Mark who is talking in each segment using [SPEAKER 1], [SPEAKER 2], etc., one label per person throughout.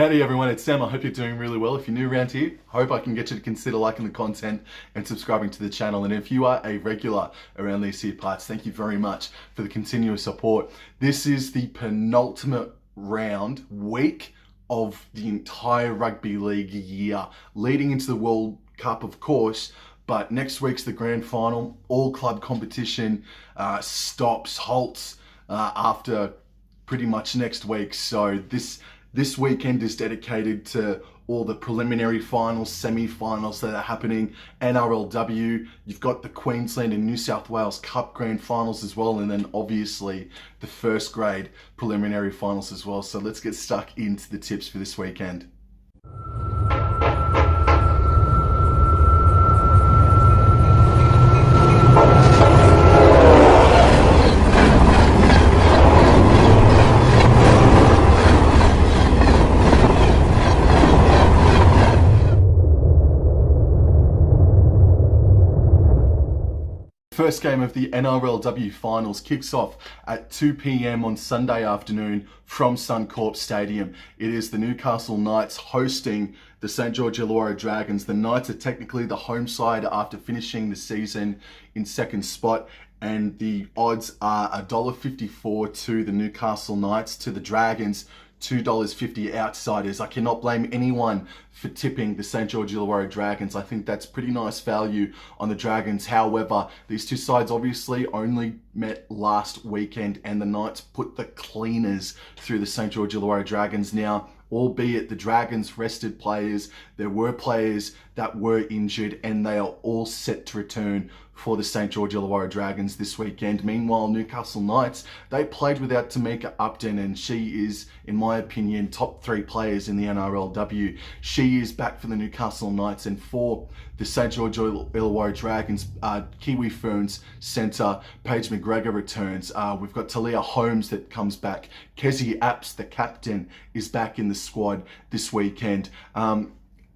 [SPEAKER 1] Howdy everyone, it's Sam. I hope you're doing really well. If you're new around here, I hope I can get you to consider liking the content and subscribing to the channel. And if you are a regular around these here parts, thank you very much for the continuous support. This is the penultimate week of the entire rugby league year, leading into the World Cup, of course. But next week's the grand final. All club competition halts after pretty much next week. So this weekend is dedicated to all the preliminary finals, semi-finals that are happening. NRLW, you've got the Queensland and New South Wales Cup grand finals as well, and then obviously the first grade preliminary finals as well. So let's get stuck into the tips for this weekend. First game of the NRLW finals kicks off at 2 p.m. on Sunday afternoon from Suncorp Stadium. It is the Newcastle Knights hosting the St. George Illawarra Dragons. The Knights are technically the home side after finishing the season in second spot, and the odds are $1.54 to the Newcastle Knights, to the Dragons $2.50 outsiders. I cannot blame anyone for tipping the St. George Illawarra Dragons. I think that's pretty nice value on the Dragons. However, these two sides obviously only met last weekend, and the Knights put the cleaners through the St. George Illawarra Dragons. Now, albeit the Dragons rested players, there were players that were injured, and they are all set to return for the St. George Illawarra Dragons this weekend. Meanwhile, Newcastle Knights, they played without Tamika Upton, and she is, in my opinion, top 3 players in the NRLW. She is back for the Newcastle Knights, and for the St. George Illawarra Dragons, Kiwi Ferns centre Paige McGregor returns. We've got Talia Holmes that comes back. Kezzy Apps, the captain, is back in the squad this weekend.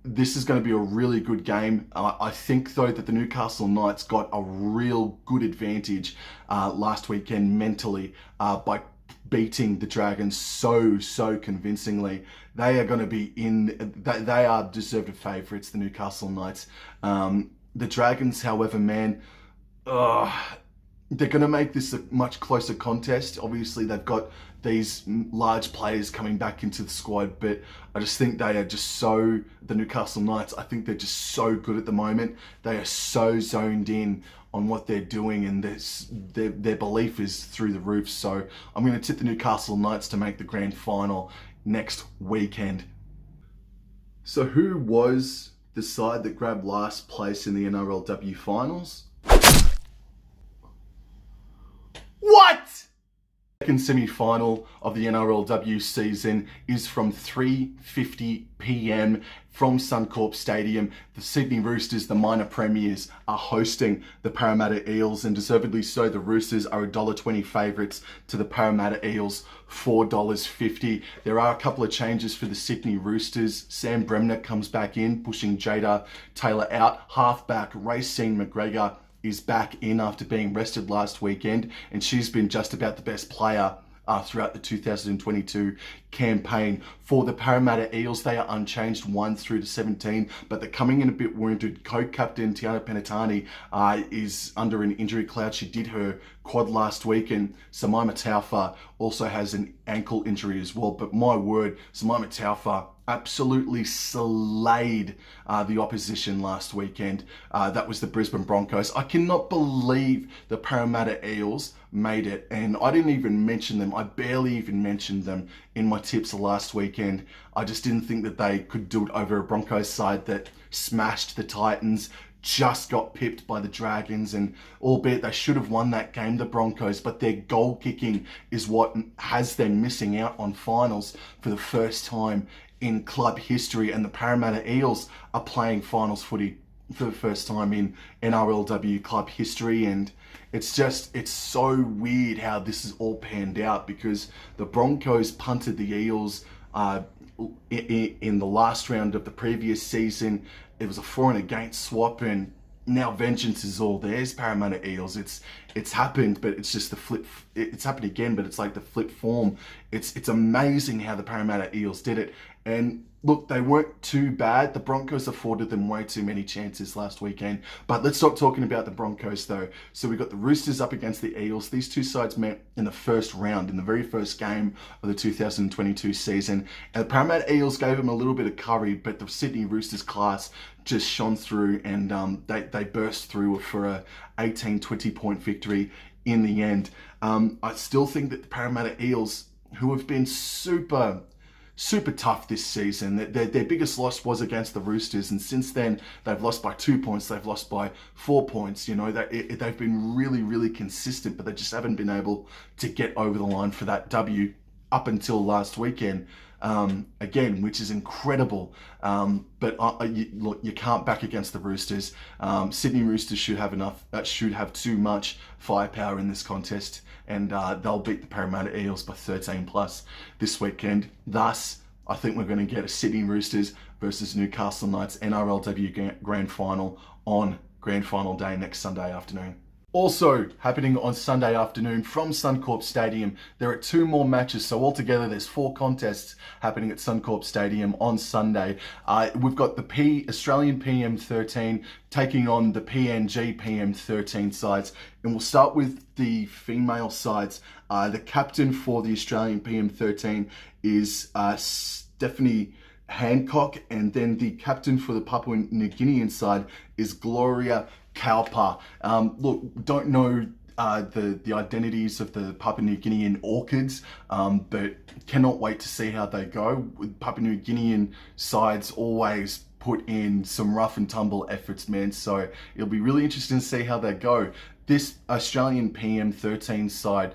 [SPEAKER 1] This is going to be a really good game. I think, though, that the Newcastle Knights got a real good advantage last weekend mentally by beating the Dragons so convincingly. They are going to be they are deserved favourites, the Newcastle Knights. The Dragons, however, man, they're going to make this a much closer contest. Obviously, they've got these large players coming back into the squad, but I just think they are just the Newcastle Knights, I think they're just so good at the moment. They are so zoned in on what they're doing, and their belief is through the roof. So I'm going to tip the Newcastle Knights to make the grand final next weekend. So who was the side that grabbed last place in the NRLW finals? What? Second semi-final of the NRLW season is from 3:50 p.m. from Suncorp Stadium. The Sydney Roosters, the minor premiers, are hosting the Parramatta Eels, and deservedly so. The Roosters are $1.20 favourites to the Parramatta Eels, $4.50. There are a couple of changes for the Sydney Roosters. Sam Bremner comes back in, pushing Jada Taylor out. Halfback Racine McGregor is back in after being rested last weekend, and she's been just about the best player throughout the 2022 campaign. For the Parramatta Eels, they are unchanged 1 through to 17, but they're coming in a bit wounded. Co-captain Tiana Penatani is under an injury cloud. She did her quad last week, and Samaima Taufa also has an ankle injury as well. But my word, Samaima Taufa absolutely slayed the opposition last weekend. That was the Brisbane Broncos. I cannot believe the Parramatta Eels made it, and I didn't even mention them. I barely even mentioned them in my tips last weekend. I just didn't think that they could do it over a Broncos side that smashed the Titans, just got pipped by the Dragons, and albeit they should have won that game, the Broncos, but their goal kicking is what has them missing out on finals for the first time in club history, and the Parramatta Eels are playing finals footy for the first time in NRLW club history. And it's so weird how this is all panned out, because the Broncos punted the Eels in the last round of the previous season. It was a for and against swap, and now vengeance is all theirs, Parramatta Eels. It's happened, but it's just the flip. It's happened again, but it's like the flip form. It's amazing how the Parramatta Eels did it. And look, they weren't too bad. The Broncos afforded them way too many chances last weekend. But let's stop talking about the Broncos, though. So we got the Roosters up against the Eels. These two sides met in the first round, in the very first game of the 2022 season. And the Parramatta Eels gave them a little bit of curry, but the Sydney Roosters class just shone through, and they burst through for a 18-20 point victory in the end. I still think that the Parramatta Eels, who have been super tough this season. Their biggest loss was against the Roosters, and since then they've lost by 2 points, they've lost by 4 points. You know, they've been really consistent, but they just haven't been able to get over the line for that W up until last weekend. Again, which is incredible. But look, you can't back against the Roosters. Sydney Roosters should have too much firepower in this contest, and they'll beat the Parramatta Eels by 13 plus this weekend. Thus, I think we're going to get a Sydney Roosters versus Newcastle Knights NRLW Grand Final on Grand Final Day next Sunday afternoon. Also happening on Sunday afternoon from Suncorp Stadium, there are 2 more matches. So altogether, there's 4 contests happening at Suncorp Stadium on Sunday. We've got the Australian PM13 taking on the PNG PM13 sides. And we'll start with the female sides. The captain for the Australian PM13 is Stephanie Hancock, and then the captain for the Papua New Guinean side is Gloria Cowper. Look, don't know the identities of the Papua New Guinean orchids, but cannot wait to see how they go. Papua New Guinean sides always put in some rough and tumble efforts, man, so it'll be really interesting to see how they go. This Australian PM13 side,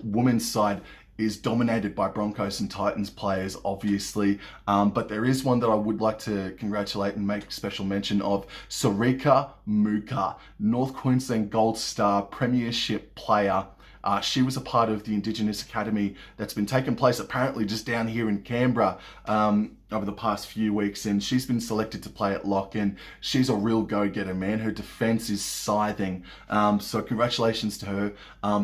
[SPEAKER 1] women's side, is dominated by Broncos and Titans players, obviously. But there is one that I would like to congratulate and make special mention of. Sarika Muka, North Queensland Gold Star Premiership player. She was a part of the Indigenous Academy that's been taking place apparently just down here in Canberra over the past few weeks, and she's been selected to play at lock, and she's a real go-getter, man. Her defense is scything, so congratulations to her.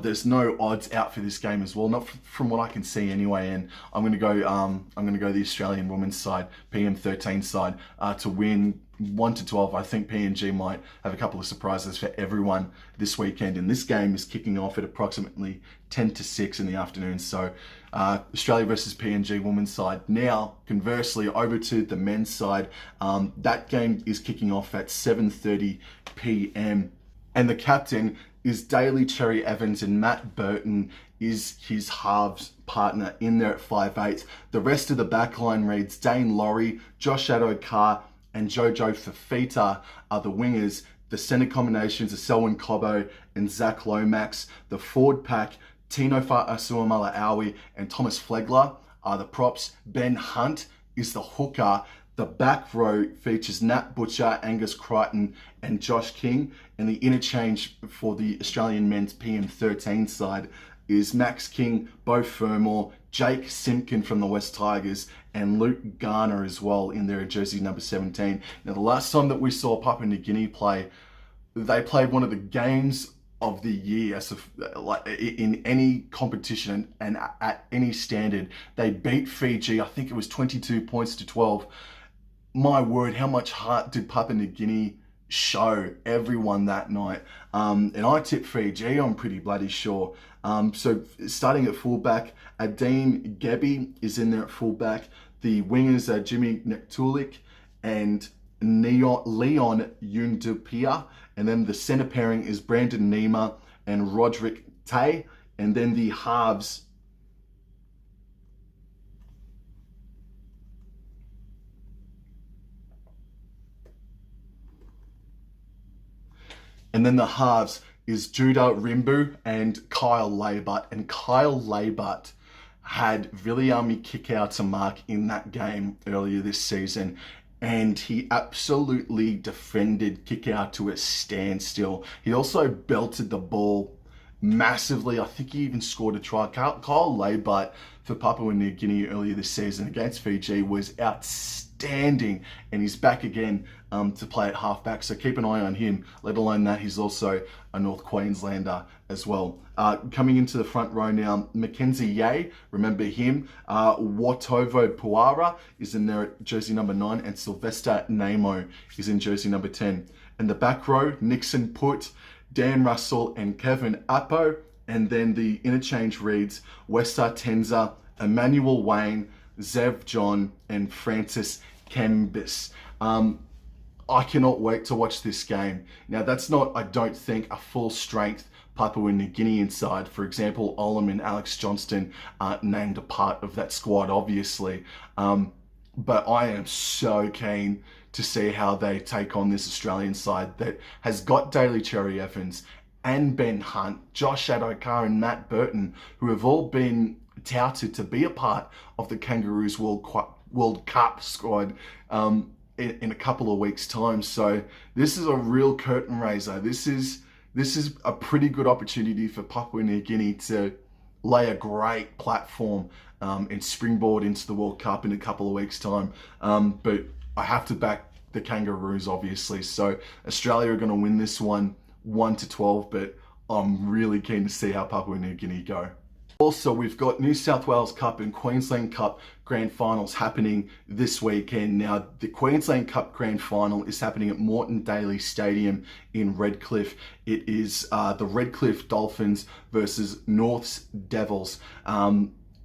[SPEAKER 1] There's no odds out for this game as well, not from what I can see anyway, and I'm going to go the Australian women's side, PM13 side, to win 1-12. I think PNG might have a couple of surprises for everyone this weekend, and this game is kicking off at approximately 10-6 in the afternoon. So Australia versus PNG women's side. Now, conversely, over to the men's side. That game is kicking off at 7:30 p.m. and the captain is Daly Cherry Evans, and Matt Burton is his halves partner in there at 5'8". The rest of the backline reads Dane Laurie, Josh Addo-Carr, and Jojo Fafita are the wingers. The centre combinations are Selwyn Cobbo and Zach Lomax. The forward pack, Tino Fa'asuamala-Aui and Thomas Flegler, are the props. Ben Hunt is the hooker. The back row features Nat Butcher, Angus Crichton, and Josh King. And the interchange for the Australian men's PM13 side is Max King, Beau Fermor, Jake Simpkin from the West Tigers, and Luke Garner as well in their jersey number 17. Now, the last time that we saw Papua New Guinea play, they played one of the games of the year, like in any competition and at any standard. They beat Fiji. I think it was 22 points to 12. My word, how much heart did Papua New Guinea show everyone that night? And I tipped Fiji, I'm pretty bloody sure. So starting at fullback, Adeem Gebi is in there at fullback. The wingers are Jimmy Nektulik and Leon Yundupia. And then the centre pairing is Brandon Nima and Roderick Tay. And then the halves, is Judah Rimbu and Kyle Labert. And Kyle Labert had Viliami Kikau to mark in that game earlier this season, and he absolutely defended Kikau to a standstill. He also belted the ball massively. I think he even scored a try. Kyle Laybutt for Papua New Guinea earlier this season against Fiji was outstanding, and he's back again to play at halfback, so keep an eye on him. Let alone that he's also a North Queenslander as well. Coming into the front row now, Mackenzie Yeh, remember him. Watovo Puara is in there at jersey number 9, and Sylvester Namo is in jersey number 10. In the back row, Nixon Putt, Dan Russell and Kevin Appo. And then the interchange reads Westa Tenza, Emmanuel Wayne, Zev John, and Francis Kembis. I cannot wait to watch this game. Now, that's not, I don't think, a full strength Papua New Guinea inside. For example, Olam and Alex Johnston aren't named a part of that squad, obviously. But I am so keen to see how they take on this Australian side that has got Daly Cherry Evans and Ben Hunt, Josh Adokar and Matt Burton, who have all been touted to be a part of the Kangaroos World Cup squad in a couple of weeks' time. So this is a real curtain raiser. This is a pretty good opportunity for Papua New Guinea to lay a great platform and springboard into the World Cup in a couple of weeks' time. But I have to back the Kangaroos, obviously. So Australia are going to win this one 1-12, but I'm really keen to see how Papua New Guinea go. Also, we've got New South Wales Cup and Queensland Cup Grand Finals happening this weekend. Now, the Queensland Cup Grand Final is happening at Moreton Daly Stadium in Redcliffe. It is the Redcliffe Dolphins versus North's Devils.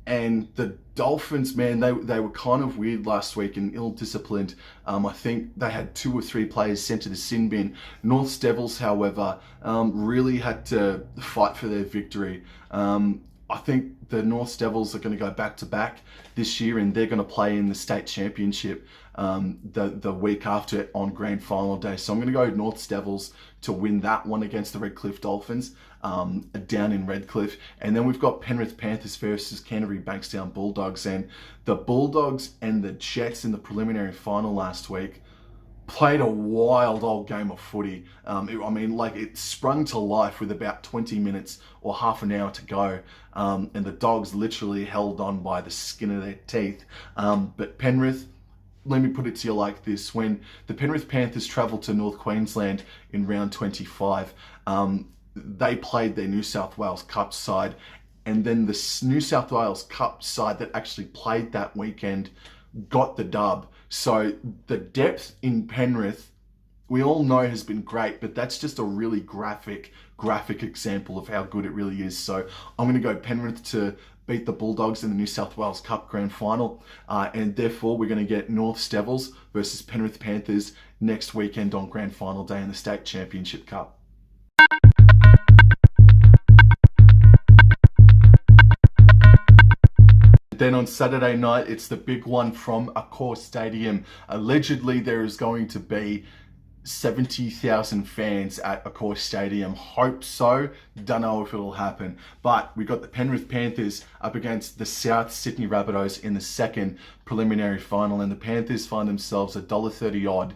[SPEAKER 1] And the Dolphins, man, they were kind of weird last week and ill-disciplined. I think they had 2 or 3 players sent to the sin bin. North's Devils, however, really had to fight for their victory. I think the North's Devils are going to go back-to-back this year, and they're going to play in the state championship the week after on grand final day. So I'm going to go North's Devils to win that one against the Redcliffe Dolphins down in Redcliffe. And then we've got Penrith Panthers versus Canterbury Bankstown Bulldogs. And the Bulldogs and the Jets in the preliminary final last week played a wild old game of footy. It sprung to life with about 20 minutes or half an hour to go. And the Dogs literally held on by the skin of their teeth. But Penrith, let me put it to you like this. When the Penrith Panthers travelled to North Queensland in round 25, they played their New South Wales Cup side. And then the New South Wales Cup side that actually played that weekend got the dub. So the depth in Penrith, we all know has been great, but that's just a really graphic example of how good it really is. So I'm going to go Penrith to beat the Bulldogs in the New South Wales Cup Grand Final. And therefore, we're going to get North's Devils versus Penrith Panthers next weekend on Grand Final Day in the State Championship Cup. Then on Saturday night, it's the big one from Accor Stadium. Allegedly, there is going to be 70,000 fans at Accor Stadium. Hope so. Don't know if it'll happen. But we got the Penrith Panthers up against the South Sydney Rabbitohs in the second preliminary final. And the Panthers find themselves $1.30 odd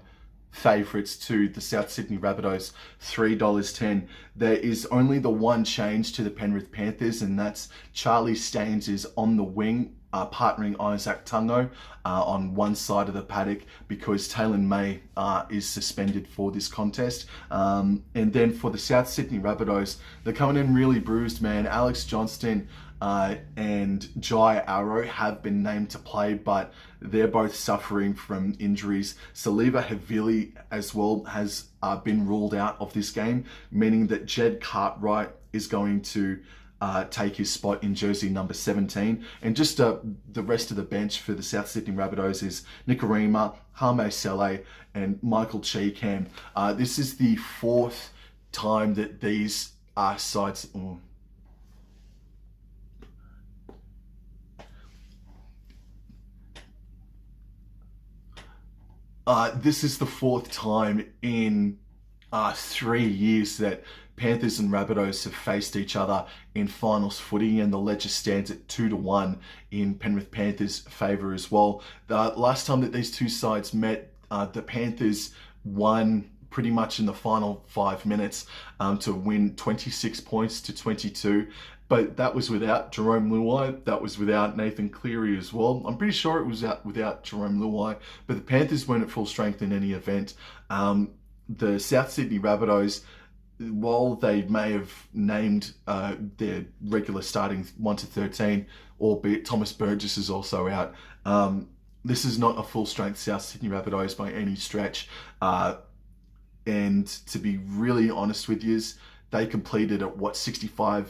[SPEAKER 1] favourites to the South Sydney Rabbitohs, $3.10. There is only the one change to the Penrith Panthers, and that's Charlie Staines is on the wing, partnering Isaac Tungo on one side of the paddock because Taylor May is suspended for this contest. And then for the South Sydney Rabbitohs, they're coming in really bruised, man. Alex Johnston and Jai Arrow have been named to play, but they're both suffering from injuries. Saliva Havili as well has been ruled out of this game, meaning that Jed Cartwright is going to take his spot in jersey number 17. And just the rest of the bench for the South Sydney Rabbitohs is Nikorima, Hame Sele, and Michael Cheekham. This is the 4th time that these sides... this is the 4th time in 3 years that Panthers and Rabbitohs have faced each other in finals footy, and the ledger stands at 2-1 in Penrith Panthers' favour as well. The last time that these two sides met, the Panthers won pretty much in the final 5 minutes to win 26 points to 22. But that was without Jerome Luai. That was without Nathan Cleary as well. I'm pretty sure it was without Jerome Luai. But the Panthers weren't at full strength in any event. The South Sydney Rabbitohs, while they may have named their regular starting 1 to 13, albeit Thomas Burgess is also out, this is not a full strength South Sydney Rabbitohs by any stretch. And to be really honest with you, they completed at 65%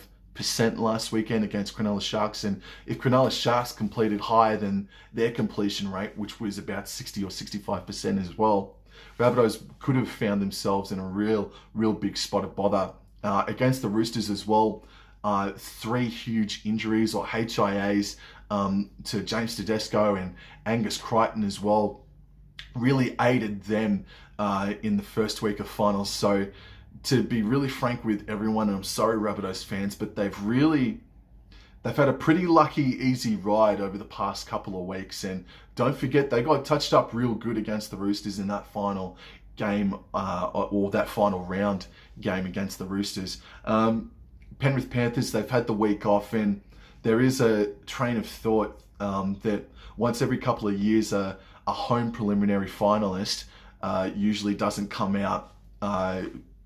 [SPEAKER 1] last weekend against Cronulla Sharks, and if Cronulla Sharks completed higher than their completion rate, which was about 60 or 65% as well, Rabbitohs could have found themselves in a real big spot of bother. Against the Roosters as well, 3 huge injuries or HIAs to James Tedesco and Angus Crichton as well really aided them in the first week of finals. So to be really frank with everyone, and I'm sorry Rabbitohs fans, but they've had a pretty lucky, easy ride over the past couple of weeks. And don't forget, they got touched up real good against the Roosters in that final game, or that final round game against the Roosters. Penrith Panthers, they've had the week off, and there is a train of thought that once every couple of years, a home preliminary finalist usually doesn't come out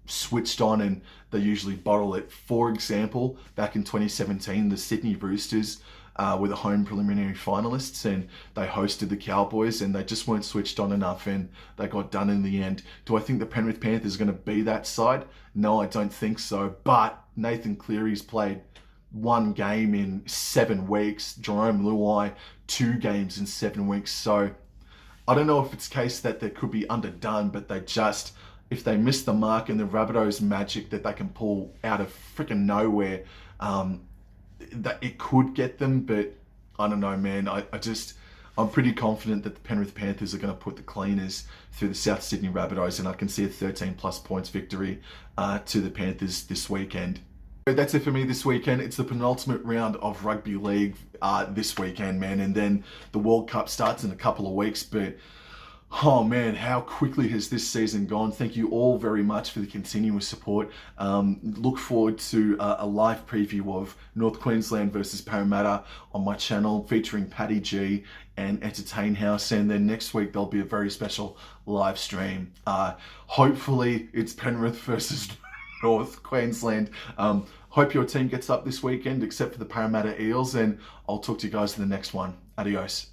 [SPEAKER 1] switched on, and they usually bottle it. For example, back in 2017, the Sydney Roosters were the home preliminary finalists, and they hosted the Cowboys, and they just weren't switched on enough, and they got done in the end. Do I think the Penrith Panthers are going to be that side? No, I don't think so. But Nathan Cleary's played 1 game in 7 weeks. Jerome Luai, 2 games in 7 weeks. So I don't know if it's a case that they could be underdone, but if they miss the mark, and the Rabbitohs magic that they can pull out of freaking nowhere, that it could get them. But I don't know, man. I'm pretty confident that the Penrith Panthers are going to put the cleaners through the South Sydney Rabbitohs, and I can see a 13+ points victory to the Panthers this weekend. That's it for me this weekend. It's the penultimate round of rugby league this weekend, man, and then the World Cup starts in a couple of weeks. But oh man, how quickly has this season gone. Thank you all very much for the continuous support. Look forward to a live preview of North Queensland versus Parramatta on my channel, featuring Paddy G and Entertain House. And then next week there'll be a very special live stream. Hopefully it's Penrith versus North Queensland. Hope your team gets up this weekend, except for the Parramatta Eels, and I'll talk to you guys in the next one. Adios.